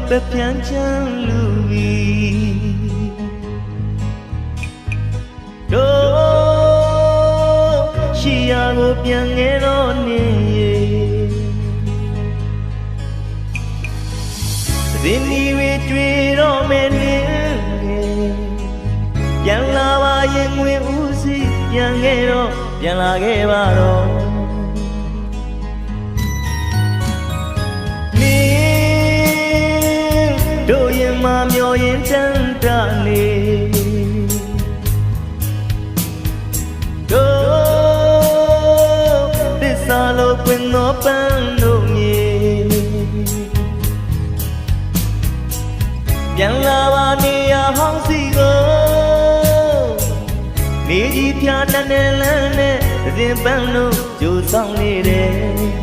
ပဲပြန်ချမ်းလူပြီးတို့ရှိရာကိုပြန်ငယ်တော့နေသင်ဒီဝေတွေ့တော့မယ်နေပြန်လာပါရင်ငွေဦးစီးပြန်ခဲ့တော့ပြန်လာခဲ့ပါတော့နေတို့ရင်မမျောရင်တန်တာနေတို့သစ္စာလို့ပွင့်တော့ပန်းတို့မြေပြန်လာပါနေရဟောင်းစီကိုနေကြီးပြတန်းတဲ့လမ်းနဲ့သင်ပန်းတို့ကြိုးဆောင်နေတယ်